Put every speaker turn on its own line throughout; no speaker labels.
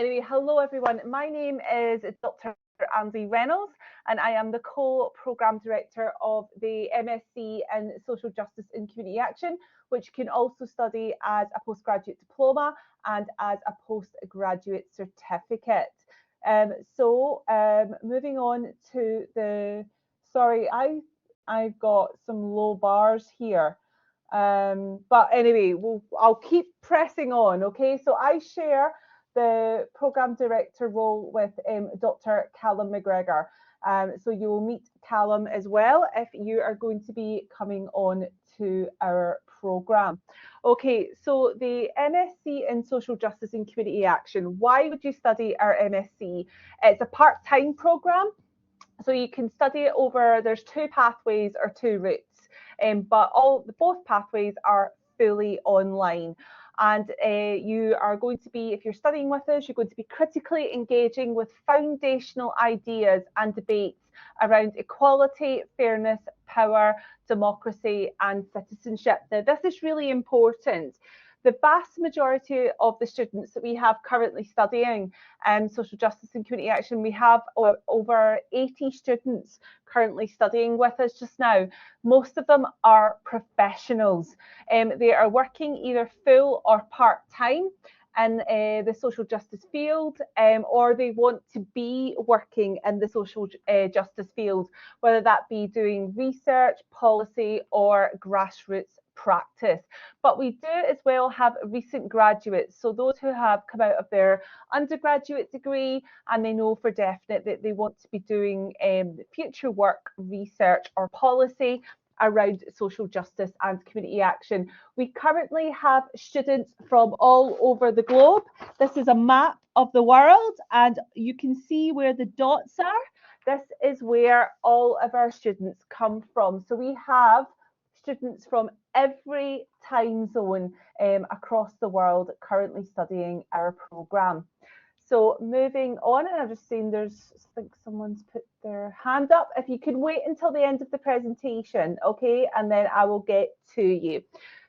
Anyway, hello everyone. My name is Dr Andie Reynolds, and I am the Co-Programme Director of the MSc in Social Justice and Community Action, which you can also study as a postgraduate diploma and as a postgraduate certificate. Moving on to the, sorry, I've got some low bars here. But anyway, I'll keep pressing on, okay? So I share the Programme Director role with Dr Callum McGregor. So you will meet Callum as well if you are going to be coming on to our programme. Okay, so the MSc in Social Justice and Community Action. Why would you study our MSc? It's a part-time programme. So you can study it over, there's two pathways or two routes, but both pathways are fully online. And you are going to be, if you're studying with us, you're going to be critically engaging with foundational ideas and debates around equality, fairness, power, democracy, and citizenship. Now, this is really important. The vast majority of the students that we have currently studying social justice and community action, we have over 80 students currently studying with us just now. Most of them are professionals. They are working either full or part-time in the social justice field, or they want to be working in the social justice field, whether that be doing research, policy, or grassroots practice. But we do as well have recent graduates, so those who have come out of their undergraduate degree and they know for definite that they want to be doing future work, research or policy around social justice and community action. We currently have students from all over the globe. This is a map of the world and you can see where the dots are. This is where all of our students come from. So we have students from every time zone across the world currently studying our programme. So moving on, and I'm just saying I think someone's put their hand up. If you could wait until the end of the presentation, okay, and then I will get to you.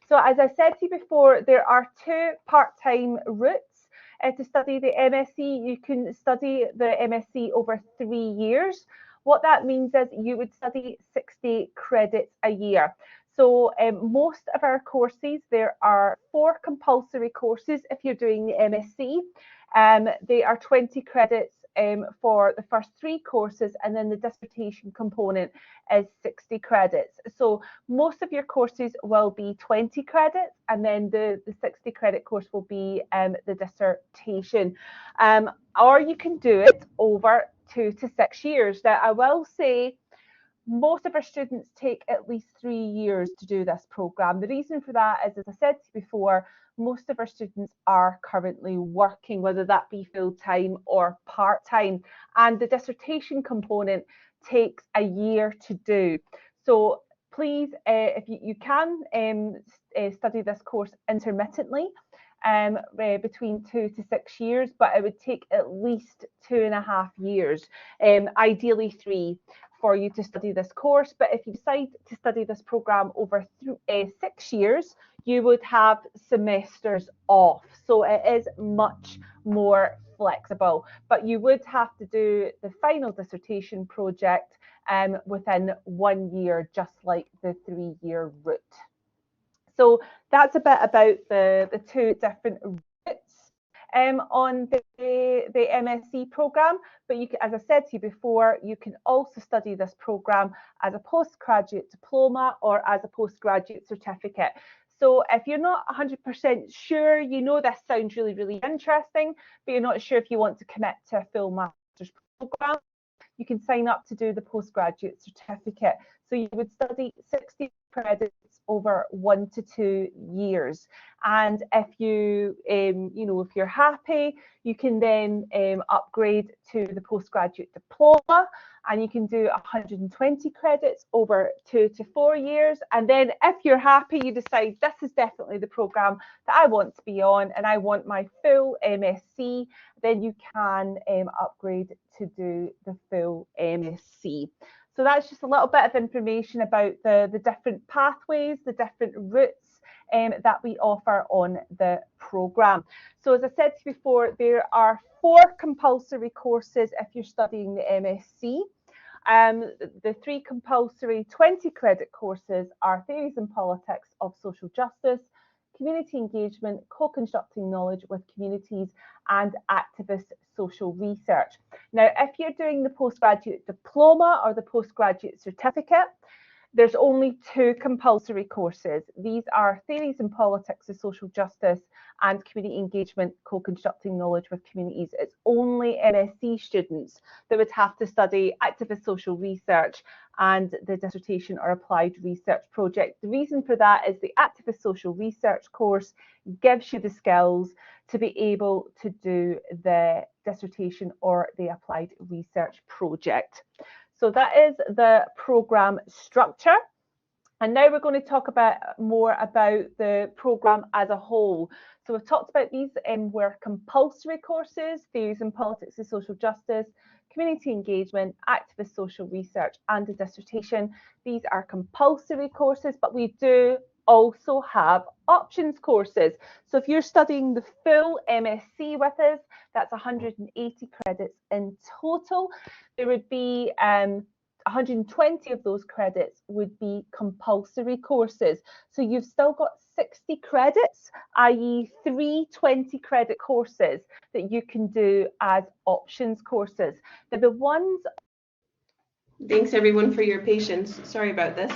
So as I said to you before, there are two part-time routes to study the MSc. You can study the MSc over 3 years. What that means is you would study 60 credits a year. So most of our courses, there are 4 compulsory courses if you're doing the MSc. They are 20 credits for the first 3 courses, and then the dissertation component is 60 credits. So most of your courses will be 20 credits, and then the 60 credit course will be the dissertation. Or you can do it over 2 to 6 years. Now, I will say, most of our students take at least 3 years to do this programme. The reason for that is, as I said before, most of our students are currently working, whether that be full-time or part-time, and the dissertation component takes a year to do. So please, if you can study this course intermittently, between 2 to 6 years, but it would take at least 2.5 years, ideally 3, for you to study this course. But if you decide to study this programme over 6 years, you would have semesters off. So it is much more flexible, but you would have to do the final dissertation project within 1 year, just like the 3-year route. So that's a bit about the 2 different routes on the MSc programme. But you can, as I said to you before, you can also study this programme as a postgraduate diploma or as a postgraduate certificate. So if you're not 100% sure, you know this sounds really, really interesting, but you're not sure if you want to commit to a full master's programme, you can sign up to do the postgraduate certificate. So you would study 60 credits over 1 to 2 years. And if you, if you're happy, you can then upgrade to the postgraduate diploma, and you can do 120 credits over 2 to 4 years. And then if you're happy, you decide this is definitely the programme that I want to be on and I want my full MSc, then you can upgrade to do the full MSc. So that's just a little bit of information about the different pathways, the different routes that we offer on the programme. So as I said to you before, there are 4 compulsory courses if you're studying the MSc. The 3 compulsory 20 credit courses are Theories and Politics of Social Justice, Community Engagement, Co-Constructing Knowledge with Communities, and Activist Social Research. Now, if you're doing the Postgraduate Diploma or the Postgraduate Certificate, there's only 2 compulsory courses. These are Theories and Politics of Social Justice and Community Engagement, Co-Constructing Knowledge with Communities. It's only MSc students that would have to study Activist Social Research and the Dissertation or Applied Research Project. The reason for that is the Activist Social Research course gives you the skills to be able to do the dissertation or the Applied Research Project. So that is the programme structure. And now we're going to talk more about the programme as a whole. So we've talked about these were compulsory courses, Theories and Politics of Social Justice, Community Engagement, Activist Social Research, and a dissertation. These are compulsory courses, but we do also have options courses. So if you're studying the full MSc with us, that's 180 credits in total. There would be 120 of those credits would be compulsory courses. So you've still got 60 credits, i.e. 3 20 credit courses that you can do as options courses. They're the ones.
Thanks everyone for your patience. Sorry about this.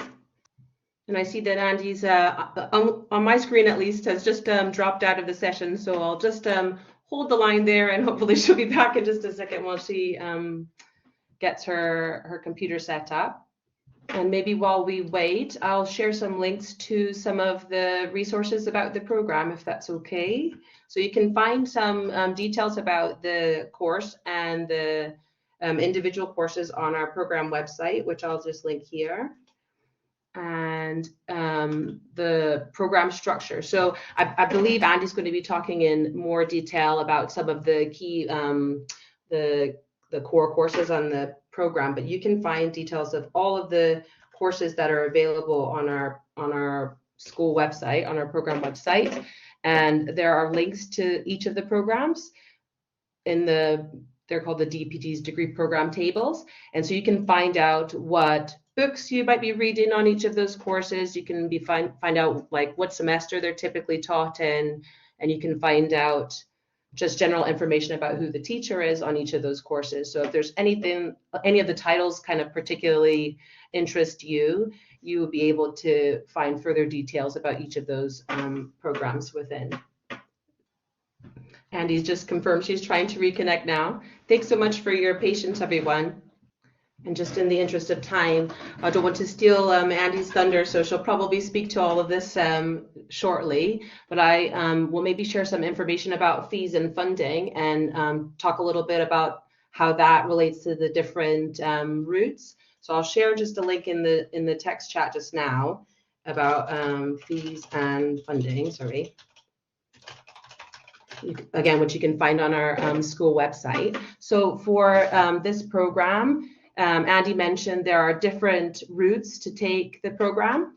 And I see that Andie's, on my screen at least, has just dropped out of the session. So I'll just hold the line there and hopefully she'll be back in just a second while she gets her computer set up. And maybe while we wait, I'll share some links to some of the resources about the program, if that's okay. So you can find some details about the course and the individual courses on our program website, which I'll just link here. And the program structure. So I believe Andie's going to be talking in more detail about some of the key, the core courses on the program, but you can find details of all of the courses that are available on our school website, on our program website. And there are links to each of the programs in they're called the DPT's degree program tables. And so you can find out what books you might be reading on each of those courses. You can find out like what semester they're typically taught in, and you can find out just general information about who the teacher is on each of those courses. So if there's any of the titles kind of particularly interest you, you will be able to find further details about each of those programs within. Andie's just confirmed she's trying to reconnect now. Thanks so much for your patience, everyone. And just in the interest of time, I don't want to steal Andie's thunder, so she'll probably speak to all of this shortly. But I will maybe share some information about fees and funding and talk a little bit about how that relates to the different routes. So I'll share just a link in the text chat just now about fees and funding. Sorry. Again, which you can find on our school website. So for this program, Andie mentioned there are different routes to take the program,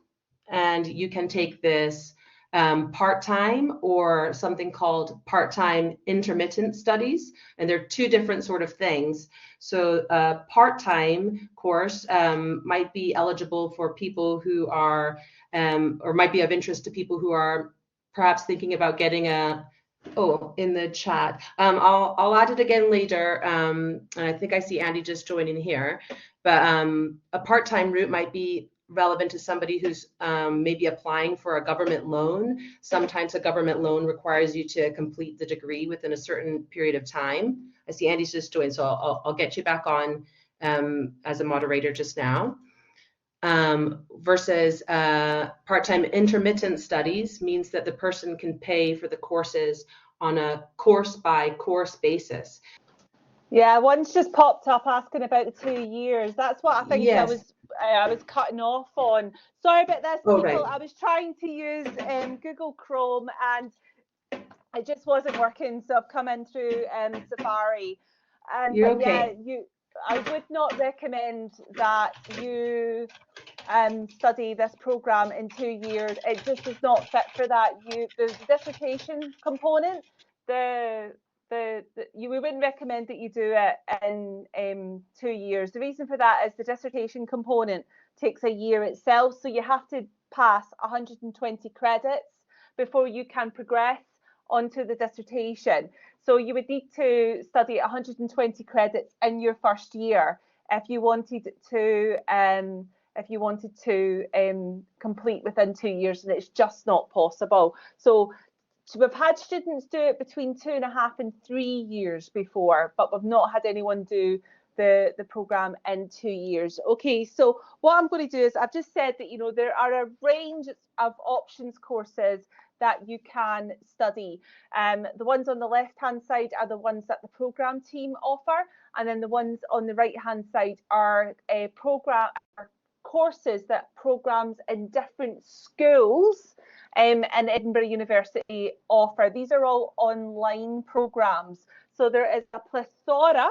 and you can take this part-time or something called part-time intermittent studies, and they're 2 different sort of things. So a part-time course might be eligible for people who are, or might be of interest to people who are perhaps thinking about getting in the chat. I'll add it again later. And I think I see Andie just joining here. But a part-time route might be relevant to somebody who's maybe applying for a government loan. Sometimes a government loan requires you to complete the degree within a certain period of time. I see Andie's just joined, so I'll get you back on as a moderator just now. Versus part-time intermittent studies means that the person can pay for the courses on a course-by-course basis.
Yeah, one's just popped up asking about the 2 years. That's what I think.
Yes.
I was cutting off on. Sorry about this, people.
Right.
I was trying to use Google Chrome and it just wasn't working, so I've come in through Safari. And
You're okay.
I would not recommend that you study this programme in 2 years. It just is not fit for that. The dissertation component, we wouldn't recommend that you do it in 2 years. The reason for that is the dissertation component takes a year itself, so you have to pass 120 credits before you can progress onto the dissertation. So you would need to study 120 credits in your first year if you wanted to complete within 2 years, and it's just not possible. So we've had students do it between 2.5 and 3 years before, but we've not had anyone do the programme in 2 years. Okay, so what I'm going to do is I've just said that, you know, there are a range of options courses that you can study. The ones on the left-hand side are the ones that the programme team offer, and then the ones on the right-hand side are courses that programmes in different schools in Edinburgh University offer. These are all online programmes. So there is a plethora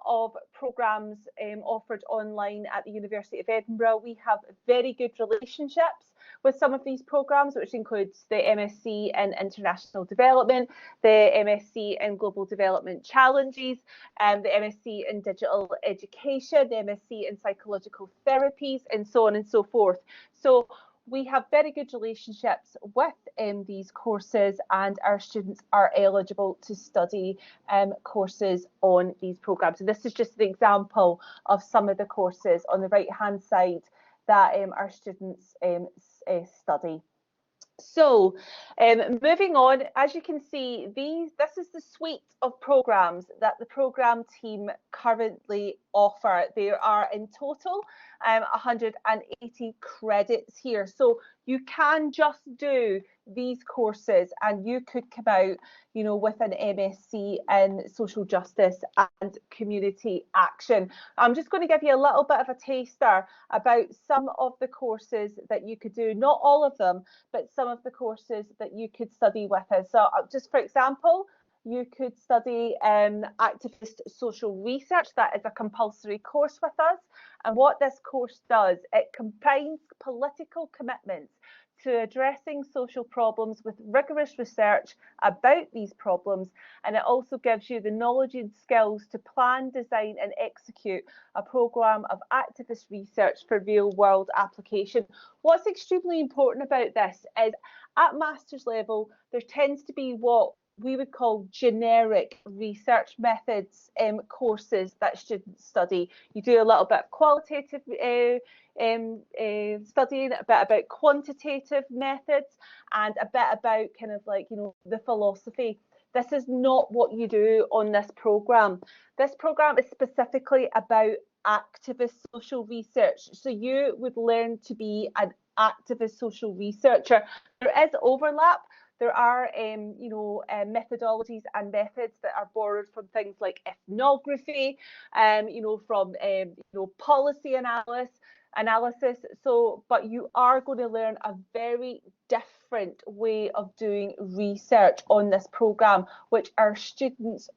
of programmes offered online at the University of Edinburgh. We have very good relationships with some of these programmes, which includes the MSc in International Development, the MSc in Global Development Challenges, the MSc in Digital Education, the MSc in Psychological Therapies, and so on and so forth. So we have very good relationships with these courses, and our students are eligible to study courses on these programmes. And this is just an example of some of the courses on the right-hand side that our students study. So moving on, as you can see, this is the suite of programmes that the programme team currently offer. There are in total 180 credits here. So you can just do these courses and you could come out, you know, with an MSc in social justice and community action. I'm just going to give you a little bit of a taster about some of the courses that you could do, not all of them, but some of the courses that you could study with us. So just for example, you could study activist social research. That is a compulsory course with us. And what this course does, it combines political commitments to addressing social problems with rigorous research about these problems, and it also gives you the knowledge and skills to plan, design and execute a programme of activist research for real world application. What's extremely important about this is at master's level there tends to be what we would call generic research methods courses that students study. You do a little bit of qualitative studying, a bit about quantitative methods, and a bit about kind of like, you know, the philosophy. This is not what you do on this programme. This programme is specifically about activist social research. So you would learn to be an activist social researcher. There is overlap. There are, methodologies and methods that are borrowed from things like ethnography, from, policy analysis. So, but you are going to learn a very different way of doing research on this programme, which our students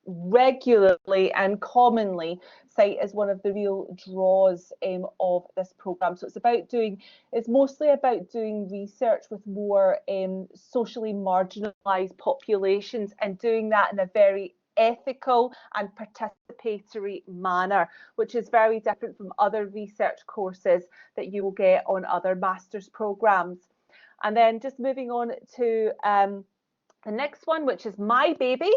regularly and commonly cite as one of the real draws of this programme. So it's mostly about doing research with more socially marginalised populations, and doing that in a very ethical and participatory manner, which is very different from other research courses that you will get on other master's programmes. And then just moving on to the next one, which is my baby.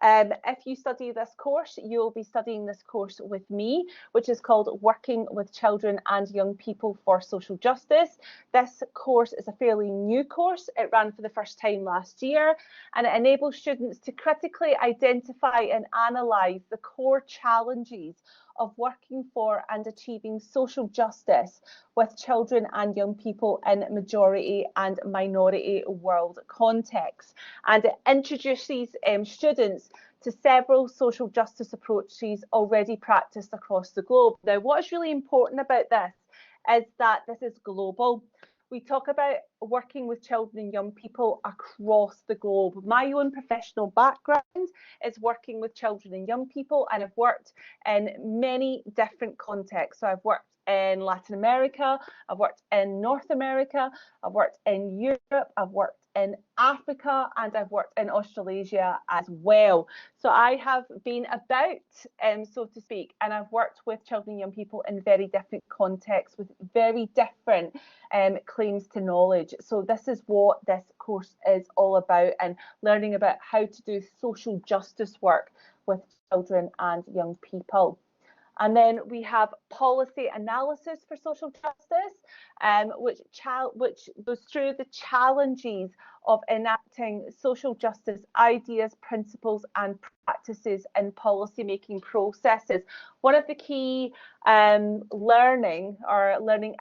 If you study this course, you'll be studying this course with me, which is called Working with Children and Young People for Social Justice. This course is a fairly new course. It ran for the first time last year, and it enables students to critically identify and analyse the core challenges of working for and achieving social justice with children and young people in majority and minority world contexts. And it introduces students to several social justice approaches already practiced across the globe. Now, what is really important about this is that this is global. we talk about working with children and young people across the globe. My own professional background is working with children and young people, and I've worked in many different contexts. So I've worked in Latin America, I've worked in North America, I've worked in Europe, I've worked in Africa, and I've worked in Australasia as well. So I have been about, so to speak, and I've worked with children and young people in very different contexts with very different claims to knowledge. So this is what this course is all about, and learning about how to do social justice work with children and young people. And then we have policy analysis for social justice, which goes through the challenges of enacting social justice ideas, principles and practices in policy making processes. One of the key learning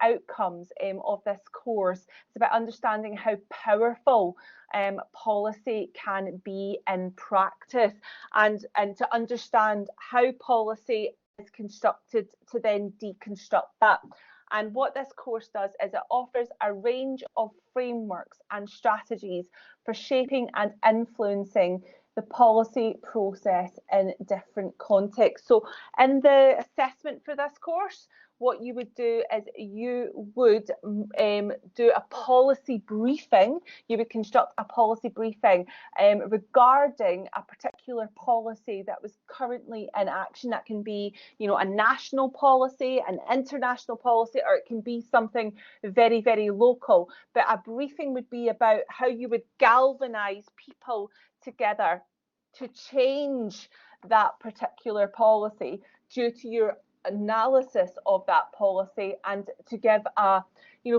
outcomes of this course is about understanding how powerful policy can be in practice, and to understand how policy is constructed to then deconstruct that. And what this course does is it offers a range of frameworks and strategies for shaping and influencing the policy process in different contexts. So in the assessment for this course, what you would do is you would do a policy briefing. You would construct a policy briefing regarding a particular policy that was currently in action. That can be, a national policy, an international policy, or it can be something very, very local. But a briefing would be about how you would galvanize people together to change that particular policy due to your analysis of that policy, and to give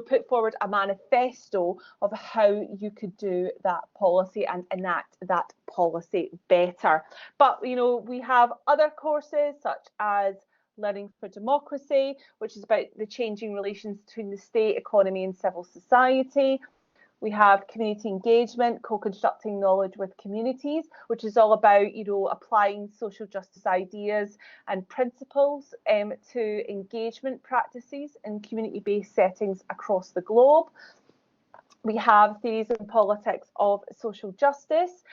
put forward a manifesto of how you could do that policy and enact that policy better. But we have other courses such as Learning for Democracy, which is about the changing relations between the state, economy and civil society. We have community engagement, co-constructing knowledge with communities, which is all about, applying social justice ideas and principles to engagement practices in community-based settings across the globe. We have theories and politics of social justice,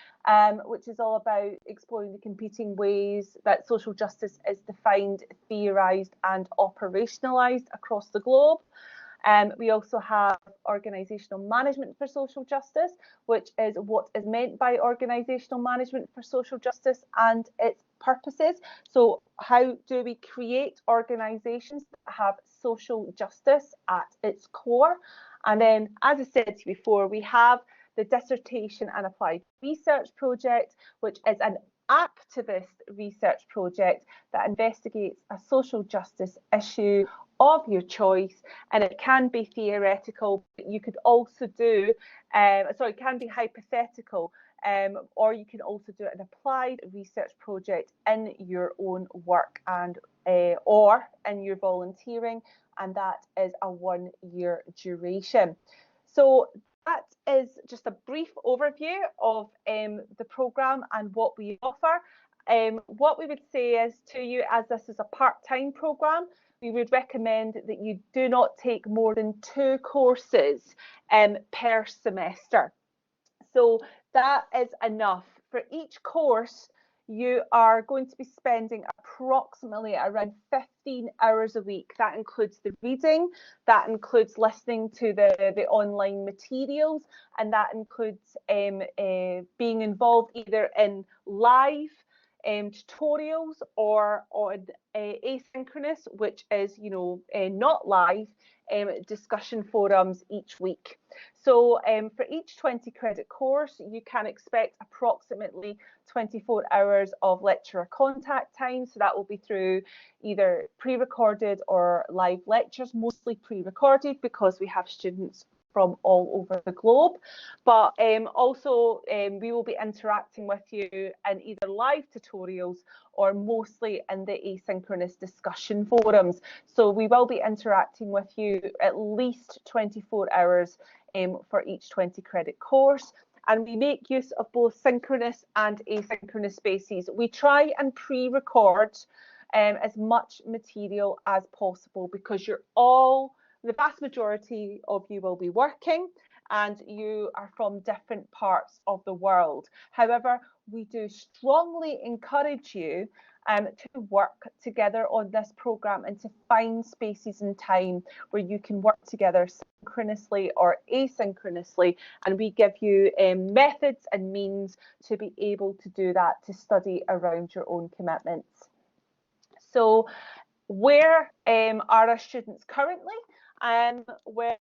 which is all about exploring the competing ways that social justice is defined, theorised and operationalised across the globe. We also have organisational management for social justice, which is what is meant by organisational management for social justice and its purposes. So how do we create organisations that have social justice at its core? And then, as I said to you before, we have the Dissertation and Applied Research Project, which is an activist research project that investigates a social justice issue of your choice, and it can be theoretical, but you could also do, it can be hypothetical, or you can also do an applied research project in your own work and or in your volunteering, and that is a 1-year duration. So that is just a brief overview of the programme and what we offer. What we would say is to you, as this is a part-time programme, we would recommend that you do not take more than 2 courses per semester. So that is enough. For each course, you are going to be spending approximately around 15 hours a week. That includes the reading, that includes listening to the online materials, and that includes being involved either in live tutorials or on asynchronous, which is not live, discussion forums each week. So for each 20 credit course, you can expect approximately 24 hours of lecturer contact time. So that will be through either pre-recorded or live lectures, mostly pre-recorded because we have students from all over the globe. But also we will be interacting with you in either live tutorials or mostly in the asynchronous discussion forums. So we will be interacting with you at least 24 hours for each 20 credit course. And we make use of both synchronous and asynchronous spaces. We try and pre-record as much material as possible because you're all the vast majority of you will be working, and you are from different parts of the world. However, we do strongly encourage you to work together on this programme and to find spaces and time where you can work together synchronously or asynchronously, and we give you methods and means to be able to do that, to study around your own commitments. So where are our students currently? Well,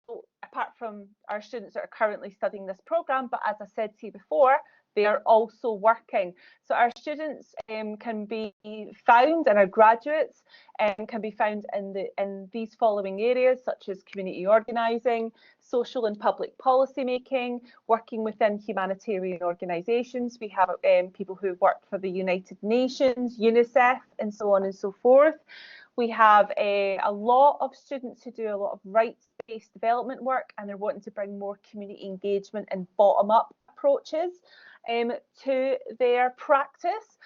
apart from our students that are currently studying this programme, but as I said to you before, they are also working. So our students can be found, and our graduates can be found in these following areas, such as community organising, social and public policy making, working within humanitarian organisations. We have people who work for the United Nations, UNICEF, and so on and so forth. We have a lot of students who do a lot of rights-based development work, and they're wanting to bring more community engagement and bottom-up approaches to their practice.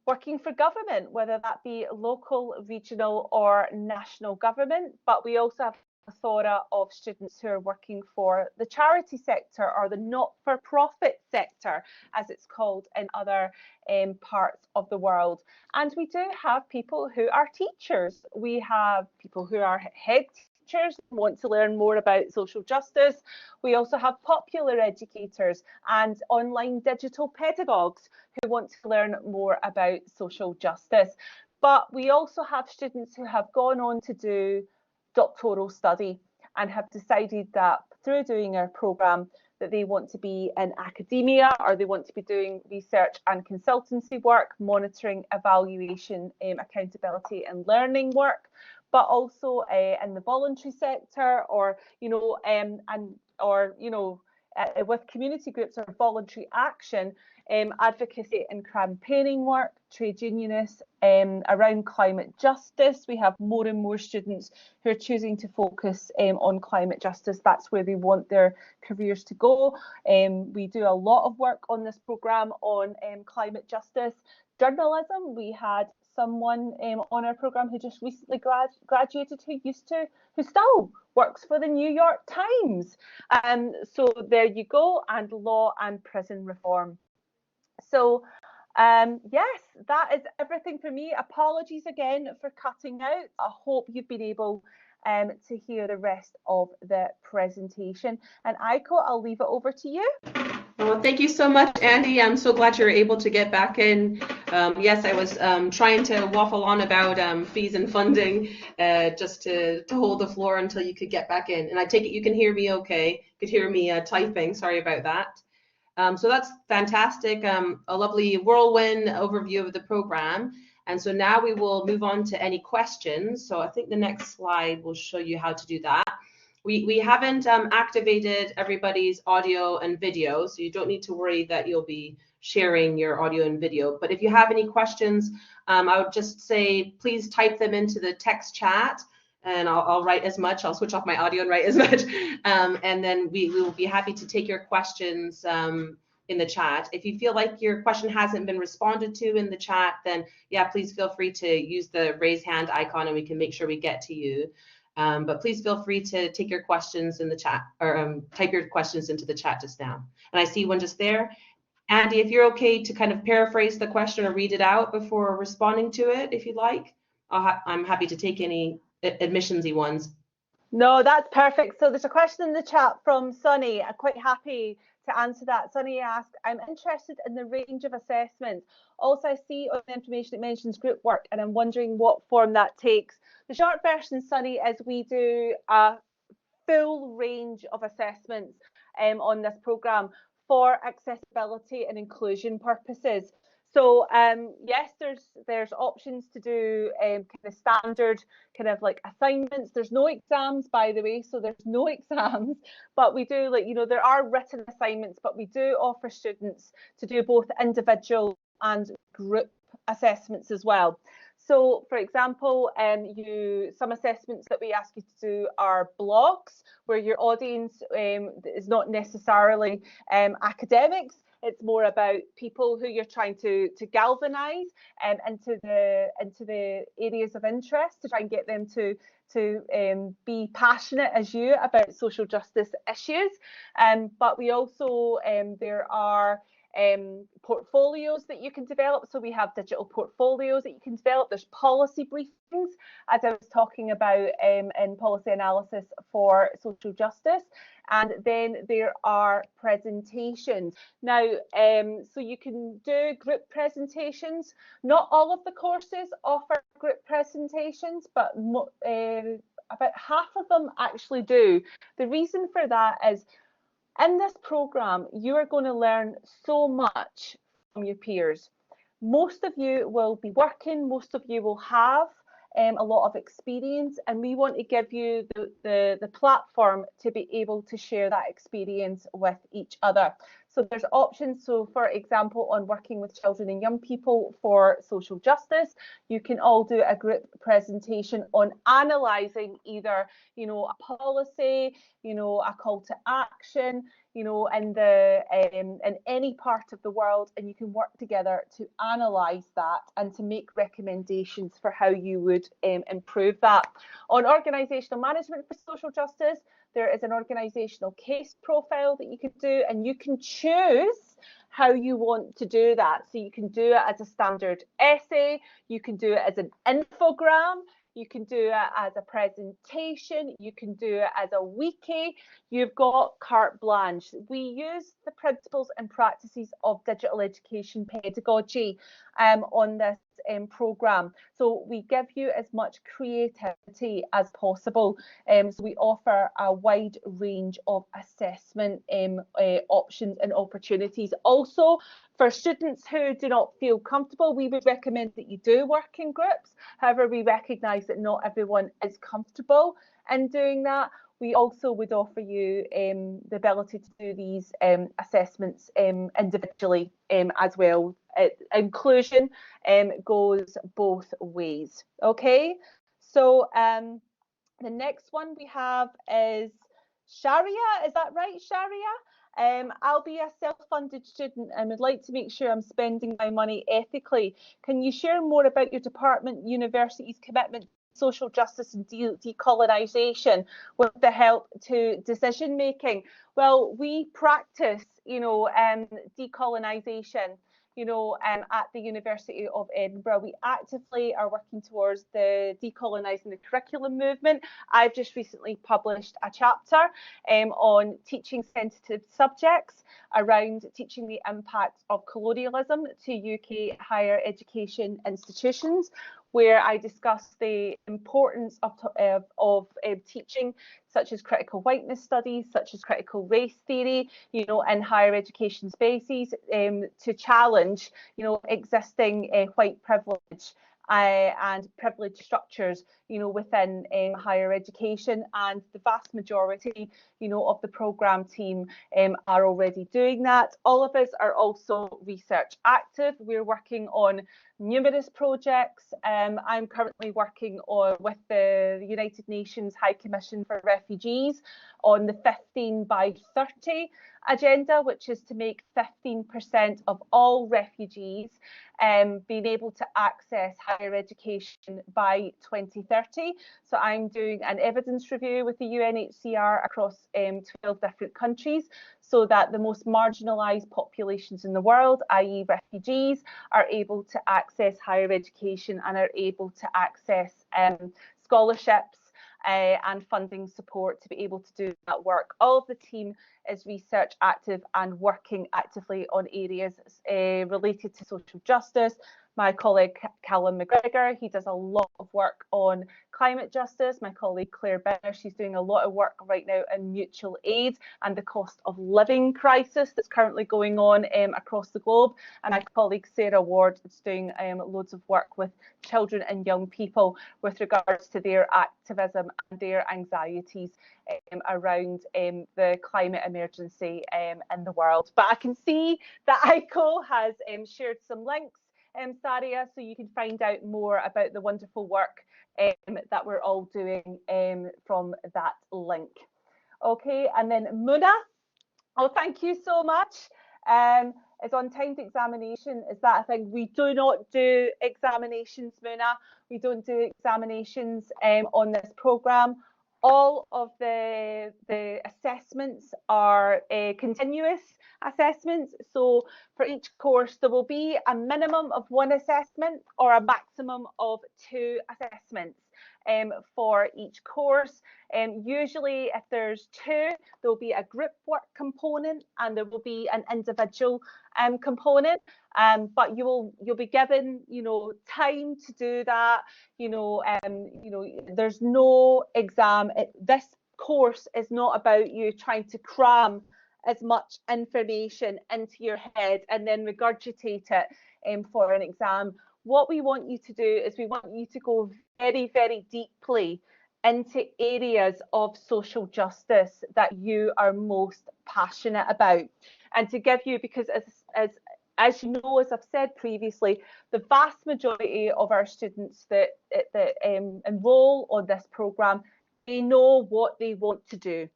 Working for government, whether that be local, regional or national government, but we also have a plethora of students who are working for the charity sector or the not-for-profit sector, as it's called in other parts of the world. And we do have people who are teachers. We have people who are head teachers, want to learn more about social justice. We also have popular educators and online digital pedagogues who want to learn more about social justice. But we also have students who have gone on to do doctoral study and have decided that through doing our programme that they want to be in academia, or they want to be doing research and consultancy work, monitoring, evaluation, accountability and learning work, but also in the voluntary sector, or with community groups or voluntary action, advocacy and campaigning work, trade unionists, around climate justice. We have more and more students who are choosing to focus on climate justice. That's where they want their careers to go. We do a lot of work on this programme on climate justice. Journalism, we had someone on our programme who just recently graduated who still works for the New York Times. So there you go, and law and prison reform. So yes, that is everything for me. Apologies again for cutting out. I hope you've been able to hear the rest of the presentation. And Aiko, I'll leave it over to you.
Well, thank you so much, Andie. I'm so glad you're able to get back in. Yes, I was trying to waffle on about fees and funding just to hold the floor until you could get back in. And I take it you can hear me okay. You could hear me typing. Sorry about that. So that's fantastic. A lovely whirlwind overview of the program. And so now we will move on to any questions. So I think the next slide will show you how to do that. We haven't activated everybody's audio and video, so you don't need to worry that you'll be sharing your audio and video. But if you have any questions, I would just say, please type them into the text chat, and I'll write as much. I'll switch off my audio and write as much. And then we will be happy to take your questions in the chat. If you feel like your question hasn't been responded to in the chat, then yeah, please feel free to use the raise hand icon and we can make sure we get to you. But please feel free to take your questions in the chat, or type your questions into the chat just now. And I see one just there. Andie, if you're okay to kind of paraphrase the question or read it out before responding to it, if you'd like, I'm happy to take any admissionsy ones.
No, that's perfect. So there's a question in the chat from Sunny. I'm quite happy to answer that. Sunny asked, I'm interested in the range of assessments. Also, I see on the information it mentions group work, and I'm wondering what form that takes. The short version, Sunny, is we do a full range of assessments on this programme for accessibility and inclusion purposes. So yes, there's options to do kind of standard kind of like assignments. There's no exams, by the way, so there's no exams, but we do, like, you know, there are written assignments, but we do offer students to do both individual and group assessments as well. So, for example, some assessments that we ask you to do are blogs, where your audience is not necessarily academics. It's more about people who you're trying to galvanise into the areas of interest, to try and get them to be passionate as you about social justice issues. But we also, there are portfolios that you can develop. So we have digital portfolios that you can develop. There's policy briefings, as I was talking about in policy analysis for social justice. And then there are presentations. Now, so you can do group presentations. Not all of the courses offer group presentations, but about half of them actually do. The reason for that is, in this programme, you are going to learn so much from your peers. Most of you will be working, most of you will have a lot of experience, and we want to give you the platform to be able to share that experience with each other. So there's options. So for example, on working with children and young people for social justice, you can all do a group presentation on analysing either, you know, a policy, you know, a call to action, you know, in any part of the world, and you can work together to analyse that and to make recommendations for how you would improve that. On organisational management for social justice, there is an organisational case profile that you could do, and you can choose how you want to do that. So you can do it as a standard essay, you can do it as an infogram, you can do it as a presentation, you can do it as a wiki. You've got carte blanche. We use the principles and practices of digital education pedagogy on this programme. So we give you as much creativity as possible. So we offer a wide range of assessment options and opportunities. Also, for students who do not feel comfortable, we would recommend that you do work in groups. However, we recognise that not everyone is comfortable in doing that. We also would offer you the ability to do these assessments individually as well. Inclusion goes both ways. Okay, so the next one we have is Sharia. Is that right, Sharia? I'll be a self-funded student and would like to make sure I'm spending my money ethically. Can you share more about your department, university's commitment to social justice and decolonisation with the help to decision making? Well, we practice, you know, decolonisation, you know, at the University of Edinburgh. We actively are working towards the decolonising the curriculum movement. I've just recently published a chapter on teaching sensitive subjects around teaching the impact of colonialism to UK higher education institutions, where I discuss the importance of teaching, such as critical whiteness studies, such as critical race theory, you know, in higher education spaces, to challenge, you know, existing white privilege and privilege structures, you know, within higher education. And the vast majority, you know, of the programme team are already doing that. All of us are also research active. We're working on numerous projects. I'm currently working with the United Nations High Commission for Refugees on the 15 by 30 agenda, which is to make 15% of all refugees being able to access higher education by 2030. So I'm doing an evidence review with the UNHCR across 12 different countries, so that the most marginalised populations in the world, i.e. refugees, are able to access higher education and are able to access scholarships and funding support to be able to do that work. All of the team is research active and working actively on areas related to social justice. My colleague Callum McGregor, he does a lot of work on climate justice. My colleague Claire Benner, she's doing a lot of work right now in mutual aid and the cost of living crisis that's currently going on across the globe. And my colleague Sarah Ward is doing loads of work with children and young people with regards to their activism and their anxieties around the climate emergency in the world. But I can see that ICO has shared some links, Saria, so you can find out more about the wonderful work that we're all doing from that link. Okay, and then Muna, oh, thank you so much. is on timed examination. Is that a thing? We do not do examinations, Muna. We don't do examinations on this programme. All of the assessments are continuous assessments. So for each course, there will be a minimum of 1 assessment or a maximum of 2 assessments for each course. Usually if there's 2, there'll be a group work component and there will be an individual component. But you'll be given, time to do that. There's no exam. This course is not about you trying to cram as much information into your head and then regurgitate it for an exam. What we want you to do is we want you to go very, very deeply into areas of social justice that you are most passionate about. And to give you, because as you know, as I've said previously, the vast majority of our students that enrol on this programme, they know what they want to do.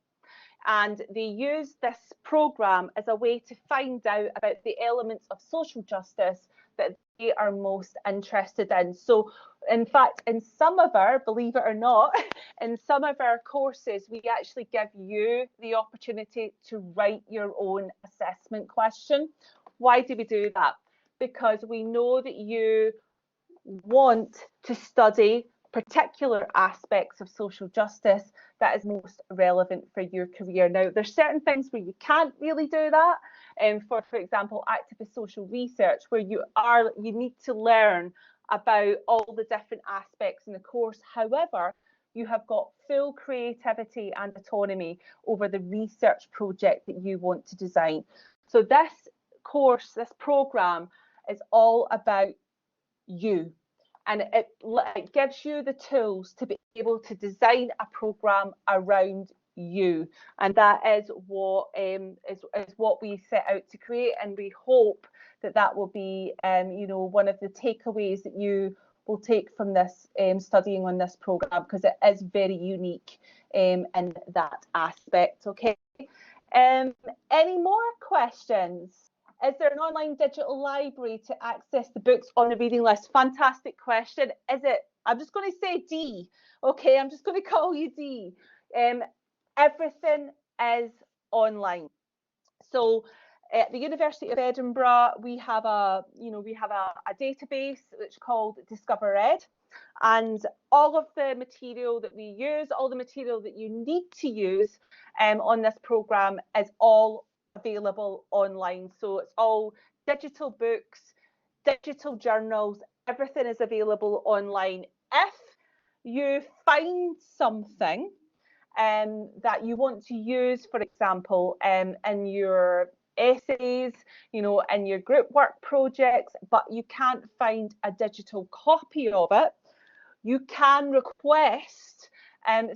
And they use this programme as a way to find out about the elements of social justice that they are most interested in. So in fact, in some of our, believe it or not, in some of our courses, we actually give you the opportunity to write your own assessment question. Why do we do that? Because we know that you want to study particular aspects of social justice that is most relevant for your career. Now, there's certain things where you can't really do that. For example, activist social research, where you need to learn about all the different aspects in the course. However, you have got full creativity and autonomy over the research project that you want to design. So this course, this programme, is all about you. And it gives you the tools to be able to design a programme around you. And that is what we set out to create. And we hope that that will be, one of the takeaways that you will take from this studying on this programme, because it is very unique in that aspect. Okay. Any more questions? Is there an online digital library to access the books on the reading list? Fantastic question. Is it? I'm just going to say D. Okay, I'm just going to call you D. Everything is online. So at the University of Edinburgh, we have a database that's called Discover Ed, and all of the material that we use, all the material that you need to use on this programme is all available online. So it's all digital books, digital journals, everything is available online. If you find something that you want to use, for example, in your essays, in your group work projects, but you can't find a digital copy of it, you can request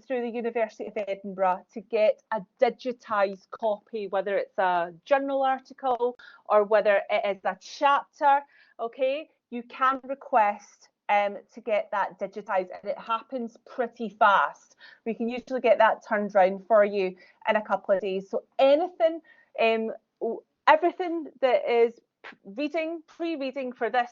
through the University of Edinburgh to get a digitised copy, whether it's a journal article or whether it is a chapter. Okay, you can request to get that digitised, and it happens pretty fast. We can usually get that turned around for you in a couple of days. So anything, everything that is pre-reading for this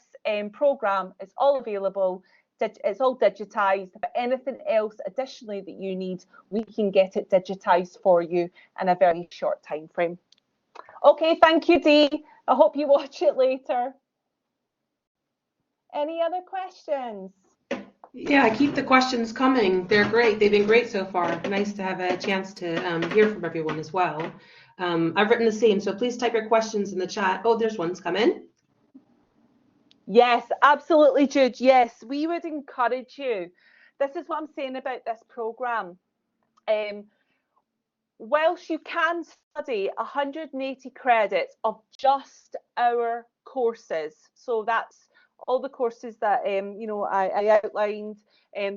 programme is all available. It's all digitised, but anything else additionally that you need, we can get it digitised for you in a very short time frame. Okay, thank you, Dee. I hope you watch it later. Any other questions?
Yeah, keep the questions coming. They're great. They've been great so far. Nice to have a chance to hear from everyone as well. I've written the same, so please type your questions in the chat. Oh, there's one's come in.
Yes, absolutely, Jude. Yes, we would encourage you. This is what I'm saying about this programme. Whilst you can study 180 credits of just our courses, so that's all the courses that I outlined,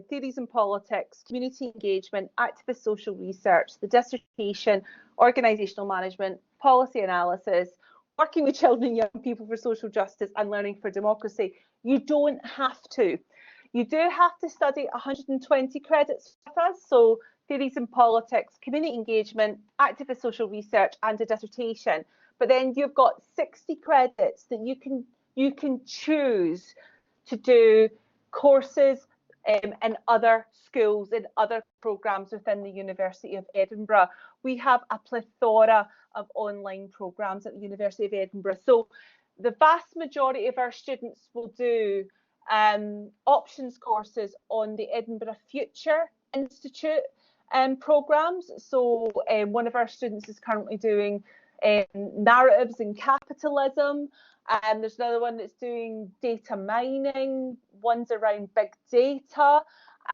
theories in politics, community engagement, activist social research, the dissertation, organisational management, policy analysis, working with children and young people for social justice, and learning for democracy. You don't have to. You do have to study 120 credits with us, so theories in politics, community engagement, activist social research, and a dissertation. but then you've got 60 credits that you can choose to do courses in other schools, in other programs within the University of Edinburgh. We have a plethora of online programs at the University of Edinburgh. So the vast majority of our students will do options courses on the Edinburgh Future Institute programs. So one of our students is currently doing narratives and capitalism. There's another one that's doing data mining. One's around big data.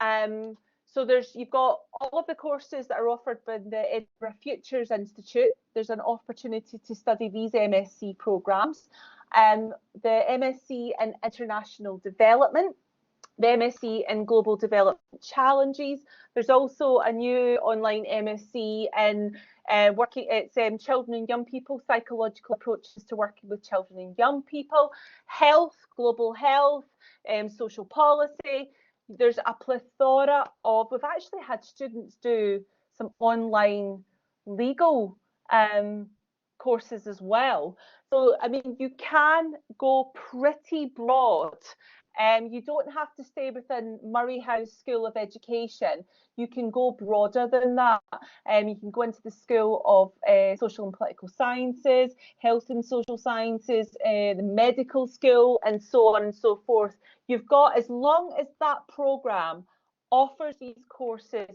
So you've got all of the courses that are offered by the Edinburgh Futures Institute. There's an opportunity to study these MSc programs. The MSc in International Development, the MSc in Global Development Challenges. There's also a new online MSc in children and young people, psychological approaches to working with children and young people, health, global health, social policy. There's a plethora of, we've actually had students do some online legal courses as well. So, I mean, you can go pretty broad. You don't have to stay within Murray House School of Education. You can go broader than that. You can go into the School of Social and Political Sciences, Health and Social Sciences, the medical school, and so on and so forth. You've got, as long as that programme offers these courses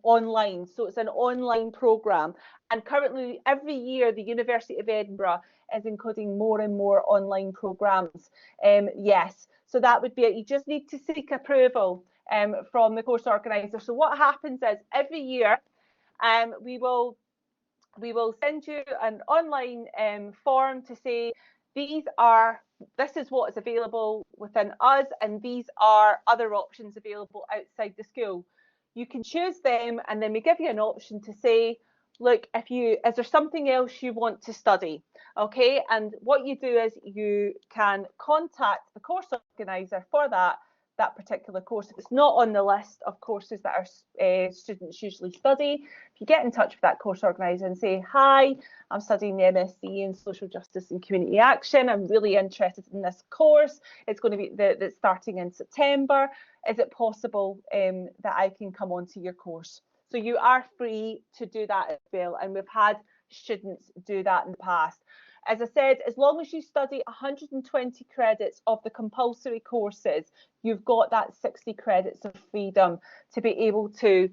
online, so it's an online programme. And currently, every year, the University of Edinburgh is including more and more online programmes. Yes, so that would be it. You just need to seek approval from the course organiser. So what happens is every year we will send you an online form to say this is what is available within us, and these are other options available outside the school. You can choose them, and then we give you an option to say, look, is there something else you want to study? Okay, and what you do is you can contact the course organiser for that particular course. If it's not on the list of courses that our students usually study, if you get in touch with that course organiser and say, hi, I'm studying the MSc in Social Justice and Community Action. I'm really interested in this course. It's going to be that's starting in September. Is it possible that I can come onto your course? So you are free to do that as well. And we've had students do that in the past. As I said, as long as you study 120 credits of the compulsory courses, you've got that 60 credits of freedom to be able to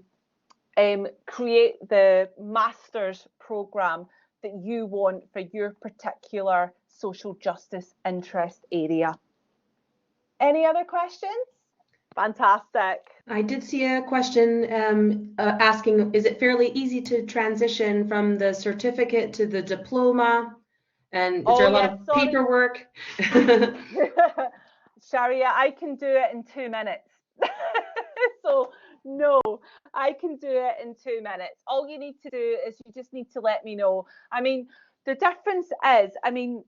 create the master's programme that you want for your particular social justice interest area. Any other questions? Fantastic.
I did see a question asking, is it fairly easy to transition from the certificate to the diploma? And is there a lot of paperwork?
Sharia, I can do it in 2 minutes. So no, I can do it in 2 minutes. All you need to do is you just need to let me know. I mean, the difference is, I mean,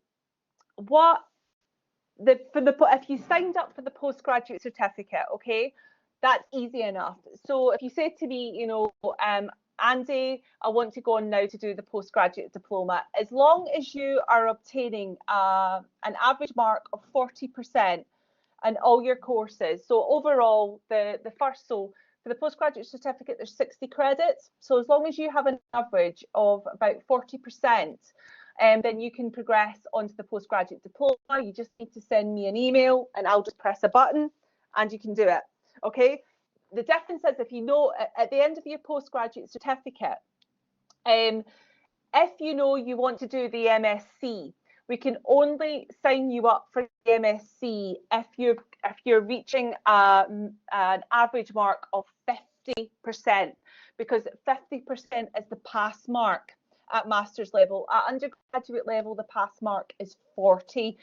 if you signed up for the postgraduate certificate, okay, that's easy enough. So if you say to me, you know, Andy, I want to go on now to do the postgraduate diploma, as long as you are obtaining an average mark of 40% in all your courses. So overall, so for the postgraduate certificate, there's 60 credits. So as long as you have an average of about 40%, then you can progress onto the postgraduate diploma. You just need to send me an email and I'll just press a button and you can do it. Okay. The difference is, if you know at the end of your postgraduate certificate, if you know you want to do the MSc, we can only sign you up for the MSc if you're reaching an average mark of 50%, because 50% is the pass mark at master's level. At undergraduate level, the pass mark is 40,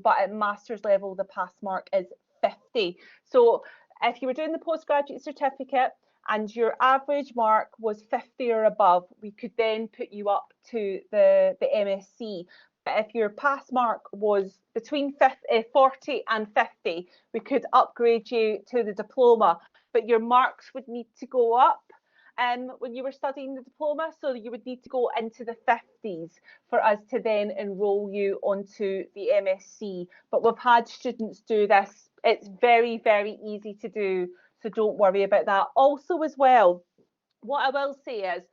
but at master's level, the pass mark is 50. So if you were doing the postgraduate certificate and your average mark was 50 or above, we could then put you up to the MSc. But if your pass mark was between 40 and 50, we could upgrade you to the diploma. But your marks would need to go up when you were studying the diploma, so you would need to go into the 50s for us to then enrol you onto the MSc. But we've had students do this. It's very, very easy to do, so don't worry about that. Also as well, what I will say is,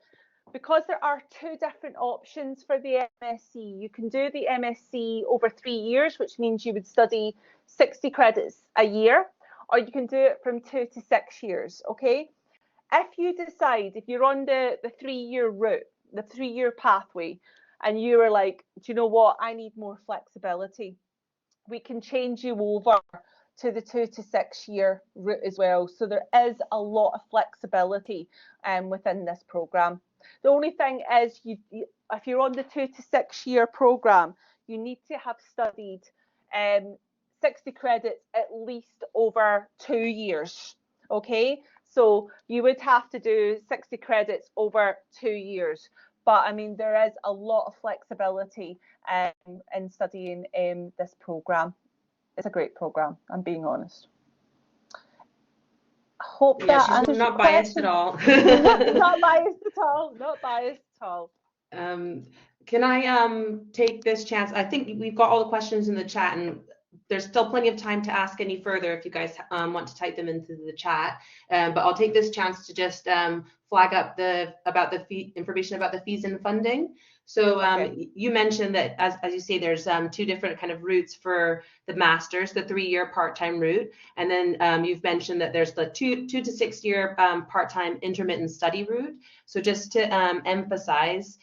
because there are two different options for the MSc, you can do the MSc over 3 years, which means you would study 60 credits a year, or you can do it from 2 to 6 years, okay? If you decide, if you're on the 3-year route, the 3-year pathway, and you are like, do you know what, I need more flexibility, we can change you over to the 2 to 6 year route as well. So there is a lot of flexibility within this programme. The only thing is, if you're on the 2 to 6 year programme, you need to have studied 60 credits at least over 2 years, okay? So you would have to do 60 credits over 2 years. But I mean, there is a lot of flexibility in studying this programme. It's a great programme, I'm being honest. Hope
Yeah,
that
she's not biased at all.
Not biased at all. Not biased at all.
Can I take this chance? I think we've got all the questions in the chat, and there's still plenty of time to ask any further if you guys want to type them into the chat. But I'll take this chance to just flag up information about the fees and funding. So
Okay.
you mentioned that, as you say, there's two different kind of routes for the master's, the 3-year part-time route, and then you've mentioned that there's the 2 to 6 year part-time intermittent study route. So just to emphasize,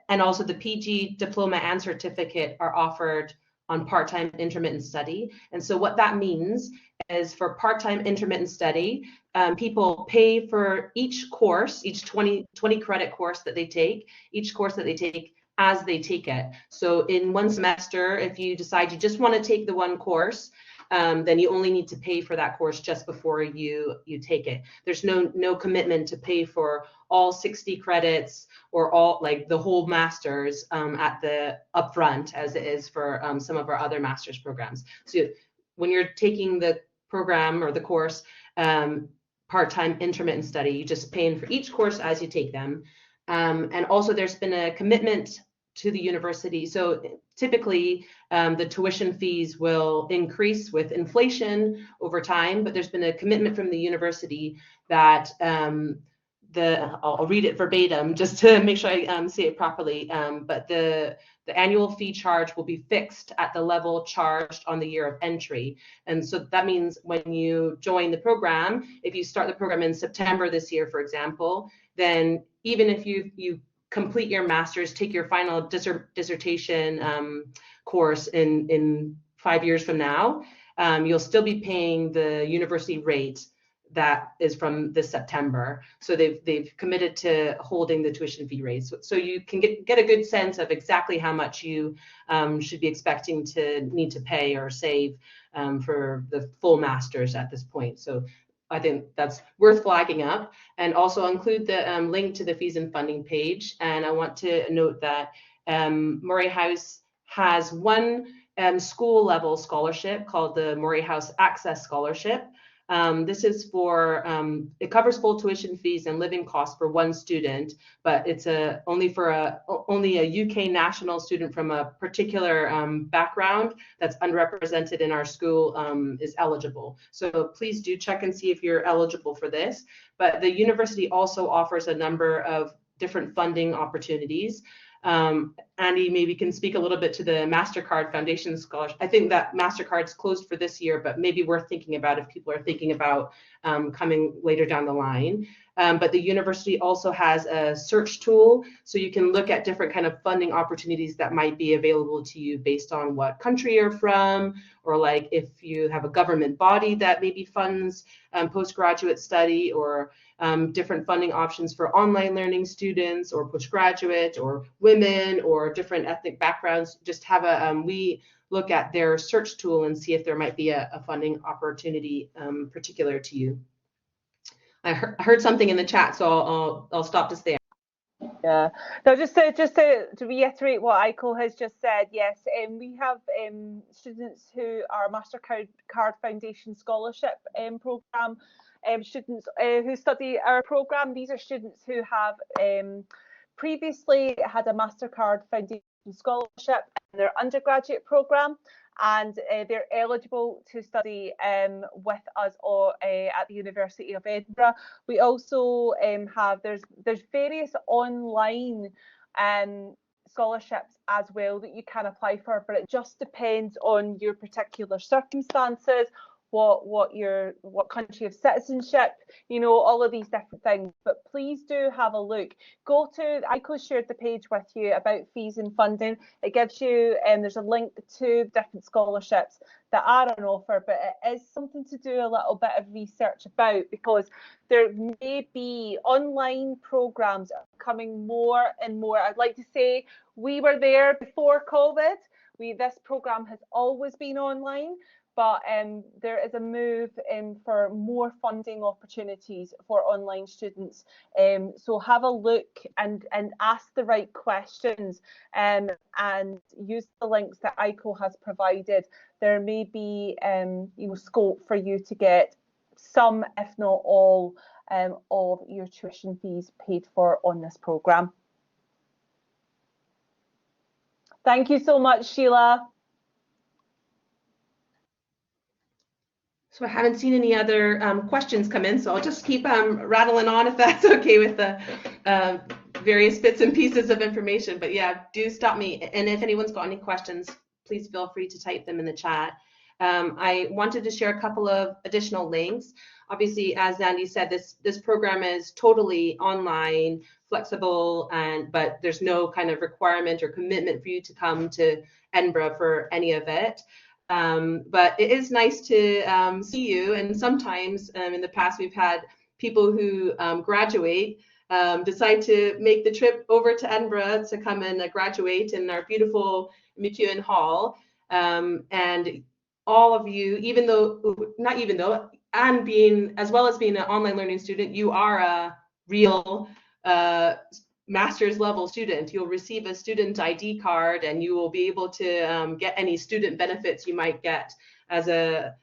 and also the PG diploma and certificate are offered on part-time intermittent study. And so what that means is, for part-time intermittent study, people pay for each course, each 20 credit course that they take, each course that they take as they take it. So in one semester, if you decide you just want to take the one course, then you only need to pay for that course just before you take it. There's no commitment to pay for all 60 credits or all, like, the whole master's at the upfront, as it is for some of our other master's programs. So when you're taking the program or the course, part-time intermittent study, you just paying for each course as you take them. And also there's been a commitment to the university. So typically the tuition fees will increase with inflation over time, but there's been a commitment from the university that I'll read it verbatim just to make sure I say it properly, but the annual fee charge will be fixed at the level charged on the year of entry. And so that means when you join the program, if you start the program in September this year, for example, then even if you complete your master's, take your final dissertation course in 5 years from now, you'll still be paying the university rate that is from this September. So they've committed to holding the tuition fee rates. So you can get a good sense of exactly how much you should be expecting to need to pay or save for the full master's at this point. So I think that's worth flagging up, and also include the link to the fees and funding page. And I want to note that Moray House has one school level scholarship called the Moray House Access Scholarship. This is for, it covers full tuition fees and living costs for one student, but it's only a UK national student from a particular background that's underrepresented in our school is eligible. So please do check and see if you're eligible for this. But the university also offers a number of different funding opportunities. Andie maybe can speak a little bit to the MasterCard Foundation Scholarship. I think that MasterCard's closed for this year, but maybe worth thinking about if people are thinking about coming later down the line. But the university also has a search tool, so you can look at different kind of funding opportunities that might be available to you based on what country you're from, or like if you have a government body that maybe funds postgraduate study, or different funding options for online learning students or postgraduate or women or different ethnic backgrounds. Just have we look at their search tool and see if there might be a funding opportunity particular to you. I heard something in the chat, so I'll stop just there.
Yeah, no, just to reiterate what Aiko has just said, yes, we have students who are MasterCard Foundation Scholarship programme. students who study our programme. These are students who have previously had a MasterCard Foundation Scholarship in their undergraduate programme, and they're eligible to study with us at the University of Edinburgh. We also have, there's various online scholarships as well that you can apply for, but it just depends on your particular circumstances, what country of citizenship, you know, all of these different things. But please do have a look. Go to, ICO shared the page with you about fees and funding. It gives you, there's a link to different scholarships that are on offer, but it is something to do a little bit of research about, because there may be online programs coming more and more. I'd like to say we were there before COVID. This program has always been online, but there is a move for more funding opportunities for online students. So have a look and ask the right questions, and use the links that ICO has provided. There may be scope for you to get some, if not all, of your tuition fees paid for on this programme. Thank you so much, Sheila.
So I haven't seen any other questions come in, so I'll just keep rattling on if that's okay with the various bits and pieces of information. But yeah, do stop me. And if anyone's got any questions, please feel free to type them in the chat. I wanted to share a couple of additional links. Obviously, as Andie said, this program is totally online, flexible, but there's no kind of requirement or commitment for you to come to Edinburgh for any of it. But it is nice to see you, and sometimes in the past we've had people who graduate decide to make the trip over to Edinburgh to come and graduate in our beautiful McEwen Hall, and all of you, and being, as well as being an online learning student, you are a real master's level student. You'll receive a student ID card, and you will be able to get any student benefits you might get as the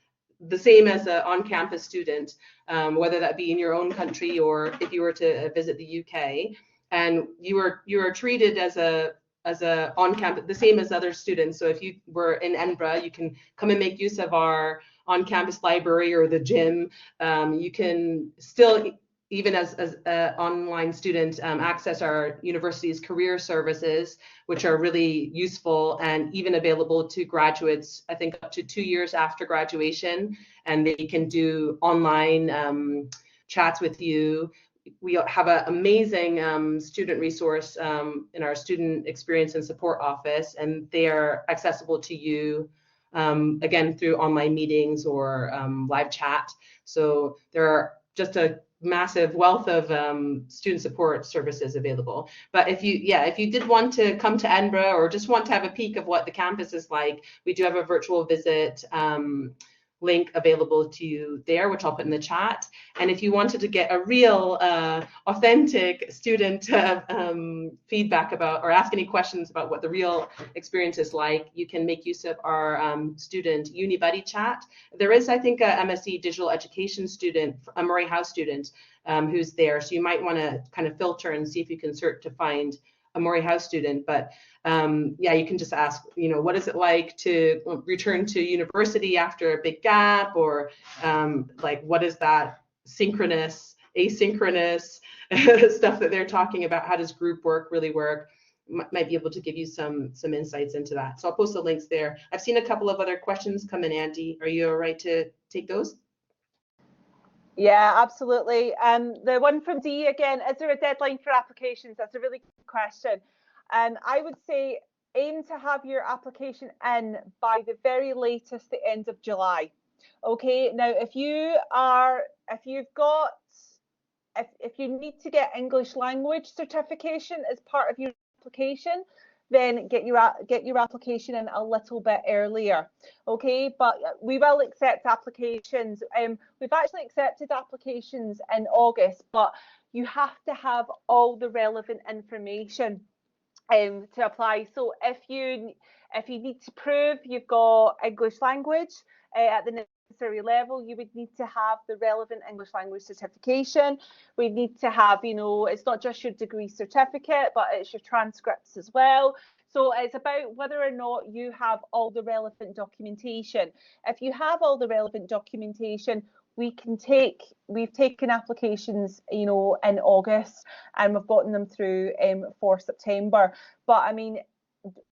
same as an on-campus student, whether that be in your own country or if you were to visit the UK. And you are treated as a on-campus, the same as other students. So if you were in Edinburgh, you can come and make use of our on-campus library or the gym. You can still, even as an online student, access our university's career services, which are really useful and even available to graduates, I think up to 2 years after graduation, and they can do online chats with you. We have an amazing student resource in our student experience and support office, and they are accessible to you again through online meetings or live chat. So there are just a massive wealth of student support services available. But if you did want to come to Edinburgh or just want to have a peek of what the campus is like, we do have a virtual visit link available to you there, which I'll put in the chat. And if you wanted to get a real authentic student feedback about, or ask any questions about what the real experience is like, you can make use of our student UniBuddy chat. There is, I think, a MSc Digital Education student, a Murray House student who's there. So you might want to kind of filter and see if you can search to find a Murray House student. But yeah, you can just ask, what is it like to return to university after a big gap, or like what is that synchronous, asynchronous stuff that they're talking about? How does group work really work? Might be able to give you some insights into that. So I'll post the links there. I've seen a couple of other questions come in, Andie. Are you all right to take those?
Yeah, absolutely. The one from Dee again, is there a deadline for applications? That's a really good question. And I would say aim to have your application in by the very latest, the end of July. Okay, now if you need to get English language certification as part of your application, then get your application in a little bit earlier. Okay, but we will accept applications. We've actually accepted applications in August, but you have to have all the relevant information to apply. So if you need to prove you've got English language, at the necessary level, you would need to have the relevant English language certification. We need to have, you know, it's not just your degree certificate, but it's your transcripts as well. So it's about whether or not you have all the relevant documentation. If you have all the relevant documentation, we've taken applications, you know, in August, and we've gotten them through for September. But I mean,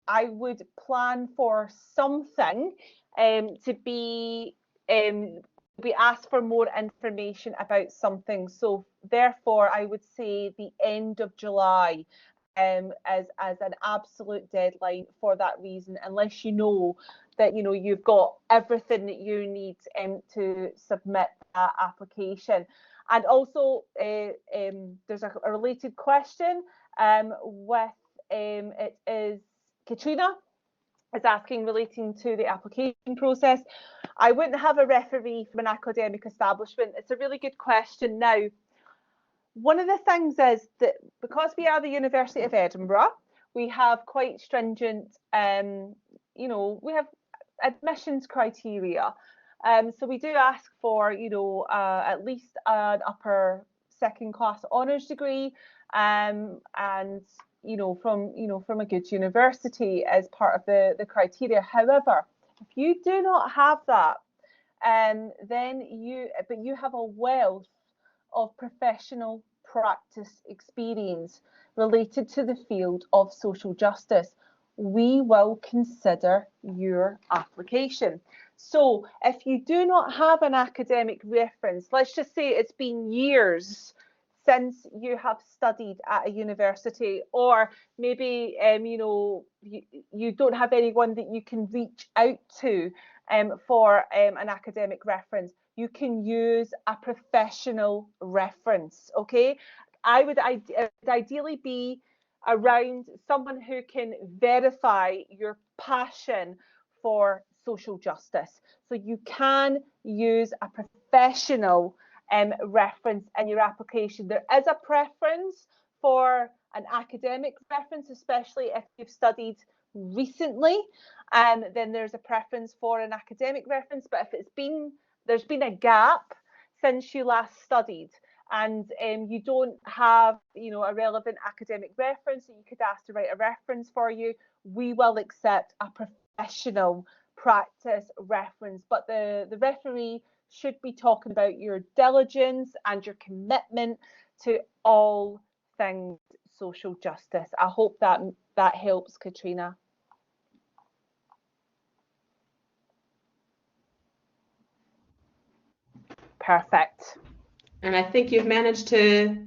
I would plan for something to be asked for more information about something. So therefore, I would say the end of July as an absolute deadline for that reason, unless you know that, you know, you've got everything that you need to submit that application. And also, there's a related question with it is Katrina is asking relating to the application process. I wouldn't have a referee from an academic establishment. It's a really good question. Now, one of the things is that because we are the University of Edinburgh, we have quite stringent, you know, we have admissions criteria. So we do ask for, you know, at least an upper second class honours degree, and you know, from a good university as part of the criteria. However, if you do not have that, then you have a wealth of professional practice experience related to the field of social justice, we will consider your application. So if you do not have an academic reference, let's just say it's been years since you have studied at a university, or maybe you know, you don't have anyone that you can reach out to for an academic reference, you can use a professional reference. Okay, I would ideally be around someone who can verify your passion for social justice. So you can use a professional reference in your application. There is a preference for an academic reference, especially if you've studied recently, and then there's a preference for an academic reference. But if there's been a gap since you last studied, and you don't have, you know, a relevant academic reference that you could ask to write a reference for you, we will accept a professional practice reference. But the referee should be talking about your diligence and your commitment to all things social justice. I hope that helps, Katrina. Perfect.
And I think you've managed to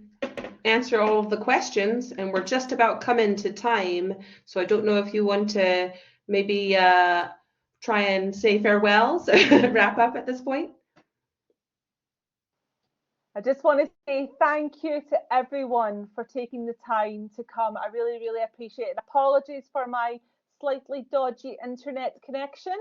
answer all of the questions, and we're just about coming to time. So I don't know if you want to maybe try and say farewells, wrap up at this point.
I just want to say thank you to everyone for taking the time to come. I really, really appreciate it. Apologies for my slightly dodgy internet connection.